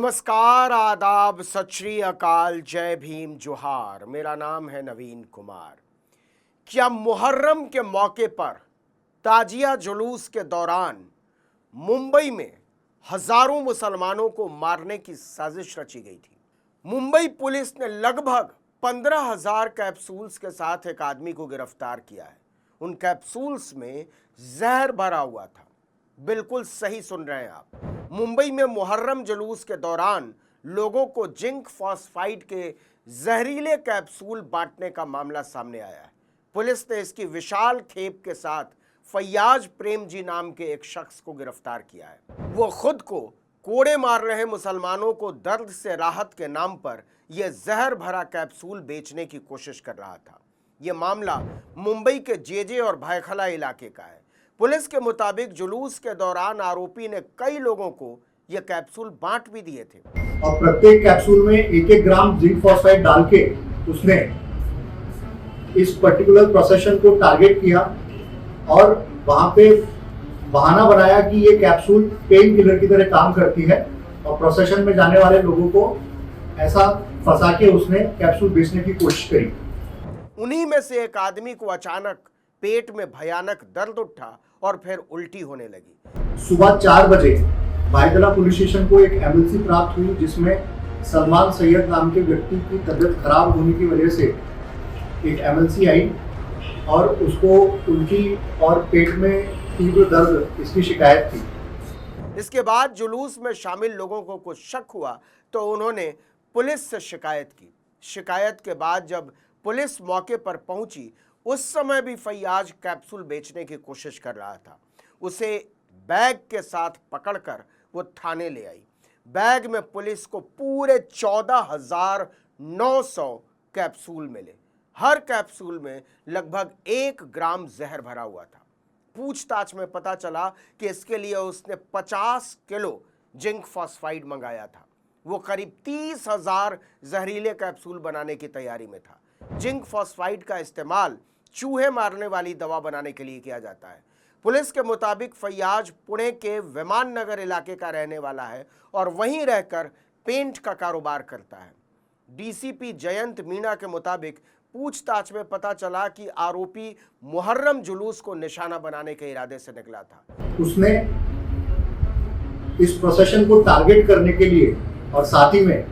नमस्कार, आदाब, सत श्री अकाल, जय भीम, जोहार। मेरा नाम है नवीन कुमार। क्या मुहर्रम के मौके पर ताजिया जुलूस के दौरान मुंबई में हजारों मुसलमानों को मारने की साजिश रची गई थी? मुंबई पुलिस ने लगभग 15,000 कैप्सूल्स के साथ एक आदमी को गिरफ्तार किया है। उन कैप्सूल्स में जहर भरा हुआ था। बिल्कुल सही सुन रहे हैं आप। मुंबई में मुहर्रम जुलूस के दौरान लोगों को जिंक फॉस्फाइड के जहरीले कैप्सूल बांटने का मामला सामने आया है। पुलिस ने इसकी विशाल खेप के साथ फैयाज प्रेम जी नाम के एक शख्स को गिरफ्तार किया है। वो खुद को कोड़े मार रहे मुसलमानों को दर्द से राहत के नाम पर यह जहर भरा कैप्सूल बेचने की कोशिश कर रहा था। यह मामला मुंबई के जेजे और भायखला इलाके का है। पुलिस के मुताबिक जुलूस के दौरान आरोपी ने कई लोगों को यह कैप्सूल बांट भी दिए थे और प्रत्येक कैप्सूल में 1-1 ग्राम जिंक फॉस्फाइड डाल के उसने इस पर्टिकुलर प्रोसेशन को टारगेट किया और वहां पे बहाना बनाया कि ये कैप्सूल पेन किलर की तरह काम करती है और प्रोसेशन में जाने वाले लोगों को ऐसा फंसा के उसने कैप्सूल बेचने की कोशिश करी। उन्हीं में से एक आदमी को अचानक पेट में भयानक दर्द उठा और फिर उल्टी होने लगी। सुबह 4 बजे भायखला पुलिस स्टेशन को एक एमएलसी प्राप्त हुई जिसमें सलमान सैयद नाम के व्यक्ति की तबीयत खराब होने की वजह से एक एमएलसी आई और उसको उल्टी और पेट में तीव्र दर्द इसकी शिकायत थी। इसके बाद जुलूस में शामिल लोगों को कुछ शक हुआ तो उन्होंने पुलिस से शिकायत की। शिकायत के बाद जब पुलिस मौके पर पहुंची, उस समय भी फैयाज कैप्सूल बेचने की कोशिश कर रहा था। उसे बैग के साथ पकड़कर वो थाने ले आई। बैग में पुलिस को पूरे 14,900 कैप्सूल मिले। हर कैप्सूल में लगभग 1 ग्राम जहर भरा हुआ था। पूछताछ में पता चला कि इसके लिए उसने 50 किलो जिंक फॉस्फाइड मंगाया था। वो करीब 30,000 जहरीले कैप्सूल बनाने की तैयारी में था। जिंक फॉस्फाइड का इस्तेमाल चूहे मारने वाली दवा बनाने के लिए किया जाता है। पुलिस के मुताबिक फैयाज पुणे के विमान नगर इलाके का रहने वाला है और वहीं रहकर पेंट का कारोबार करता है। डीसीपी जयंत मीणा के मुताबिक पूछताछ में पता चला कि आरोपी मुहर्रम जुलूस को निशाना बनाने के इरादे से निकला था। उसने इस प्रोसेशन को टारगेट करने के लिए और साथ ही में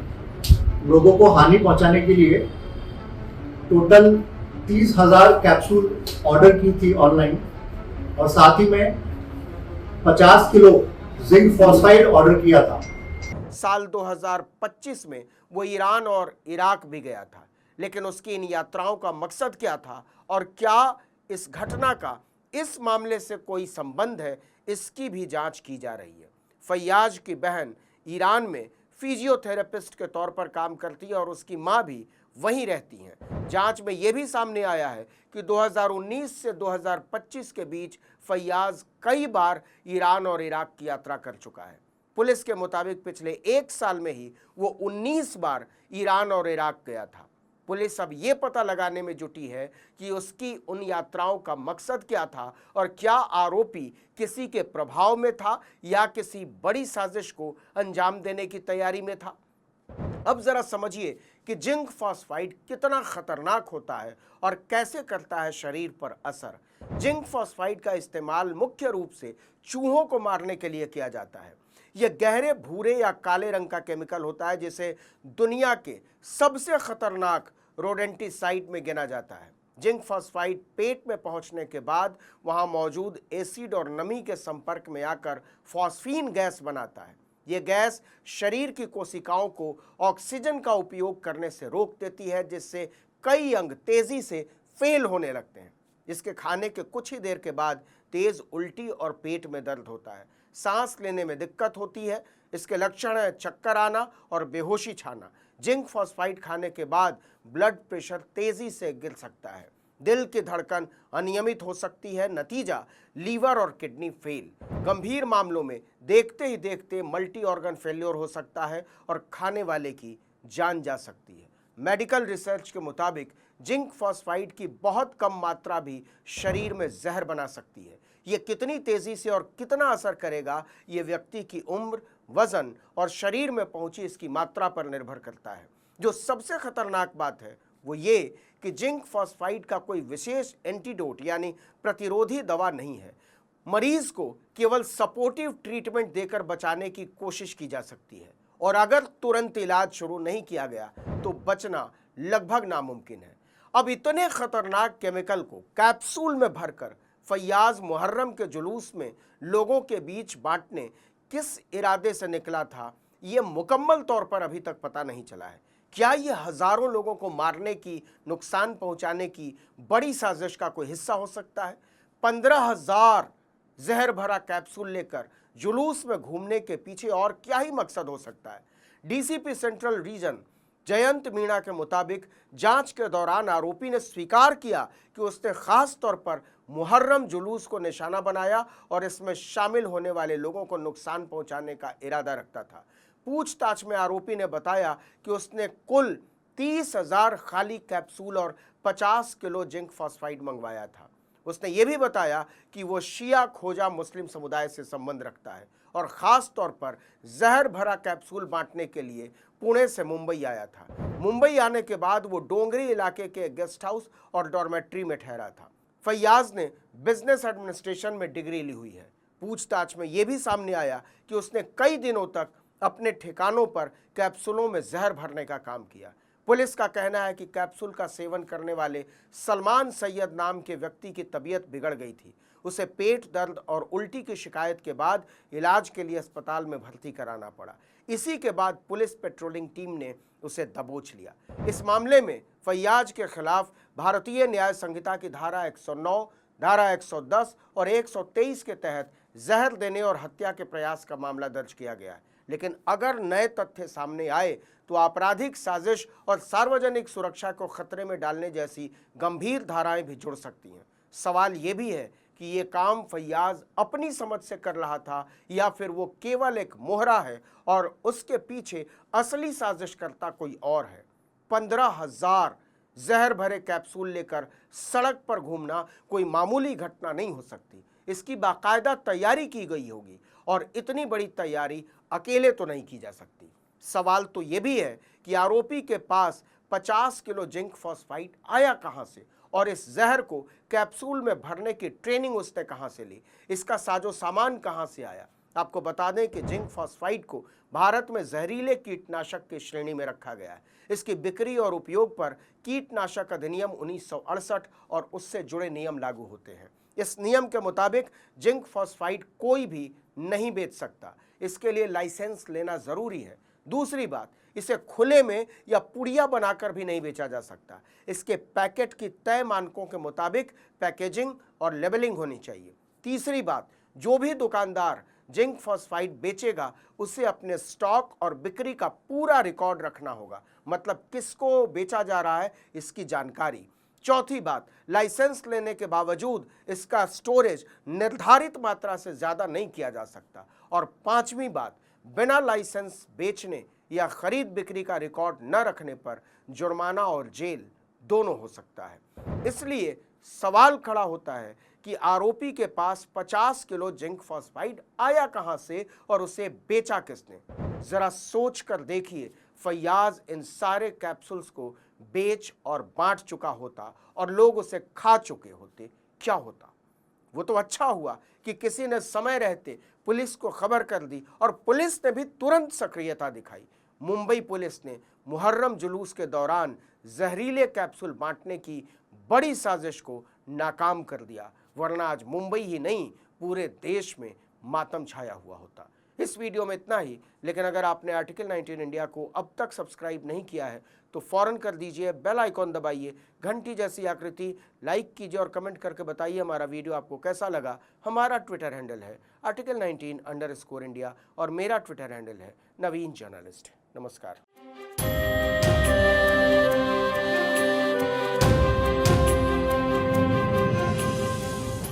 लोगों को हानि पहुंचाने के लिए टोटल 30,000 कैप्सूल ऑर्डर की थी ऑनलाइन और साथ ही में 50 किलो जिंक फॉस्फाइड ऑर्डर किया था। साल 2025 में वो ईरान और इराक भी गया था, लेकिन उसकी इन यात्राओं का मकसद क्या था और क्या इस घटना का इस मामले से कोई संबंध है, इसकी भी जांच की जा रही है। फैयाज की बहन ईरान में फिजियोथेरेपिस्ट के तौर पर काम करती है और उसकी मां भी वहीं रहती हैं। जांच में यह भी सामने आया है कि 2019 से 2025 के बीच फैयाज कई बार ईरान और इराक की यात्रा कर चुका है। पुलिस के मुताबिक पिछले 1 साल में ही वो 19 बार ईरान और इराक गया था। पुलिस अब ये पता लगाने में जुटी है कि उसकी उन यात्राओं का मकसद क्या था और क्या आरोपी किसी के प्रभाव में था या किसी बड़ी साजिश को अंजाम देने की तैयारी में था। अब जरा समझिए कि जिंक फॉस्फाइड कितना खतरनाक होता है और कैसे करता है शरीर पर असर। जिंक फॉस्फाइड का इस्तेमाल मुख्य रूप से चूहों को मारने के लिए किया जाता है। यह गहरे भूरे या काले रंग का केमिकल होता है जिसे दुनिया के सबसे खतरनाक रोडेंटिसाइड में गिना जाता है। जिंक फॉस्फाइड पेट में पहुंचने के बाद वहां मौजूद एसिड और नमी के संपर्क में आकर फॉस्फीन गैस बनाता है। यह गैस शरीर की कोशिकाओं को ऑक्सीजन का उपयोग करने से रोक देती है, जिससे कई अंग तेजी से फेल होने लगते हैं। इसके खाने के कुछ ही देर के बाद तेज उल्टी और पेट में दर्द होता है। सांस लेने में दिक्कत होती है। इसके लक्षण है चक्कर आना और बेहोशी छाना। जिंक फॉस्फाइड खाने के बाद ब्लड प्रेशर तेजी से गिर सकता है। दिल की धड़कन अनियमित हो सकती है। नतीजा लीवर और किडनी फेल। गंभीर मामलों में देखते ही देखते मल्टी ऑर्गन फेल्योर हो सकता है और खाने वाले की जान जा सकती है। मेडिकल रिसर्च के मुताबिक जिंक फॉस्फाइड की बहुत कम मात्रा भी शरीर में जहर बना सकती है। ये कितनी तेजी से और कितना असर करेगा, ये व्यक्ति की उम्र, वजन और शरीर में पहुंची इसकी मात्रा पर निर्भर करता है। जो सबसे खतरनाक बात है वो ये कि जिंक फॉस्फाइड का कोई विशेष एंटीडोट यानी प्रतिरोधी दवा नहीं है। मरीज को केवल सपोर्टिव ट्रीटमेंट देकर बचाने की कोशिश की जा सकती है, और अगर तुरंत इलाज शुरू नहीं किया गया तो बचना लगभग नामुमकिन है। अब इतने खतरनाक केमिकल को कैप्सूल में भरकर फैयाज मुहर्रम के जुलूस में लोगों के बीच बांटने किस इरादे से निकला था, ये मुकम्मल तौर पर अभी तक पता नहीं चला है। क्या ये हजारों लोगों को मारने की, नुकसान पहुंचाने की बड़ी साजिश का कोई हिस्सा हो सकता है? 15,000 जहर भरा कैप्सूल लेकर जुलूस में घूमने के पीछे और क्या ही मकसद हो सकता है? DCP central region Jayant Meena के मुताबिक जांच के दौरान आरोपी ने स्वीकार किया कि उसने खास तौर पर मुहर्रम जुलूस को निशाना बनाया और इसमें शामिल होने वाले लोगों को नुकसान पहुंचाने का इरादा रखता था। पूछताछ में आरोपी ने बताया कि उसने कुल 30,000 खाली कैप्सूल और 50 किलो जिंक फॉस्फाइड मंगवाया था। उसने ये भी बताया कि वो शिया खोजा मुस्लिम समुदाय से संबंध रखता है और ख़ास तौर पर जहर भरा कैप्सूल बांटने के लिए पुणे से मुंबई आया था। मुंबई आने के बाद वो डोंगरी इलाके के गेस्ट हाउस और डॉर्मेट्री में ठहरा था। फैयाज ने बिजनेस एडमिनिस्ट्रेशन में डिग्री ली हुई है। पूछताछ में यह भी सामने आया कि उसने कई दिनों तक अपने ठिकानों पर कैप्सूलों में जहर भरने का काम किया। पुलिस का कहना है कि कैप्सूल का सेवन करने वाले सलमान सैयद नाम के व्यक्ति की तबीयत बिगड़ गई थी। उसे पेट दर्द और उल्टी की शिकायत के बाद इलाज के लिए अस्पताल में भर्ती कराना पड़ा। इसी के बाद पुलिस पेट्रोलिंग टीम ने उसे दबोच लिया। इस मामले में फैयाज के खिलाफ भारतीय न्याय संहिता की धारा 109, धारा 110 और 123 के तहत जहर देने और हत्या के प्रयास का मामला दर्ज किया गया है। लेकिन अगर नए तथ्य सामने आए तो आपराधिक साजिश और सार्वजनिक सुरक्षा को खतरे में डालने जैसी गंभीर धाराएं भी जुड़ सकती हैं। सवाल ये भी है कि ये काम फैयाज अपनी समझ से कर रहा था या फिर वो केवल एक मोहरा है और उसके पीछे असली साजिशकर्ता कोई और है। 15,000 जहर भरे कैप्सूल लेकर सड़क पर घूमना कोई मामूली घटना नहीं हो सकती। इसकी बाकायदा तैयारी की गई होगी और इतनी बड़ी तैयारी अकेले तो नहीं की जा सकती। सवाल तो ये भी है कि आरोपी के पास 50 किलो जिंक फॉस्फाइड आया कहां से और इस जहर को कैप्सूल में भरने की ट्रेनिंग उसने कहां से ली, इसका साजो सामान कहां से आया। आपको बता दें कि जिंक फॉस्फाइड को भारत में जहरीले कीटनाशक की श्रेणी में रखा गया है। इसकी बिक्री और उपयोग पर कीटनाशक अधिनियम 1968 और उससे जुड़े नियम लागू होते हैं। इस नियम के मुताबिक जिंक फॉस्फाइड कोई भी नहीं बेच सकता, इसके लिए लाइसेंस लेना जरूरी है। दूसरी बात, इसे खुले में या पुड़िया बनाकर भी नहीं बेचा जा सकता। इसके पैकेट की तय मानकों के मुताबिक पैकेजिंग और लेबलिंग होनी चाहिए। तीसरी बात, जो भी दुकानदार जिंक फॉस्फाइड बेचेगा उसे अपने स्टॉक और बिक्री का पूरा रिकॉर्ड रखना होगा, मतलब किसको बेचा जा रहा है इसकी जानकारी। चौथी बात, लाइसेंस लेने के बावजूद इसका स्टोरेज निर्धारित मात्रा से ज़्यादा नहीं किया जा सकता। और पांचवी बात, बिना लाइसेंस बेचने या खरीद बिक्री का रिकॉर्ड न रखने पर जुर्माना और जेल दोनों हो सकता है। इसलिए सवाल खड़ा होता है कि आरोपी के पास 50 किलो जिंक फॉस्फाइड आया कहां से और उसे बेचा किसने। जरा सोच कर देखिए, फैयाज इन सारे कैप्सूल्स को बेच और बांट चुका होता और लोग उसे खा चुके होते, क्या होता? वो तो अच्छा हुआ कि किसी ने समय रहते पुलिस को खबर कर दी और पुलिस ने भी तुरंत सक्रियता दिखाई। मुंबई पुलिस ने मुहर्रम जुलूस के दौरान जहरीले कैप्सूल बांटने की बड़ी साजिश को नाकाम कर दिया, वरना आज मुंबई ही नहीं पूरे देश में मातम छाया हुआ होता। इस वीडियो में इतना ही, लेकिन अगर आपने आर्टिकल 19 इंडिया को अब तक सब्सक्राइब नहीं किया है तो फौरन कर दीजिए, बेल आइकॉन दबाइए, घंटी जैसी आकृति लाइक कीजिए और कमेंट करके बताइए हमारा वीडियो आपको कैसा लगा। हमारा ट्विटर हैंडल है article19_India और मेरा ट्विटर हैंडल है नवीन जर्नलिस्ट। नमस्कार।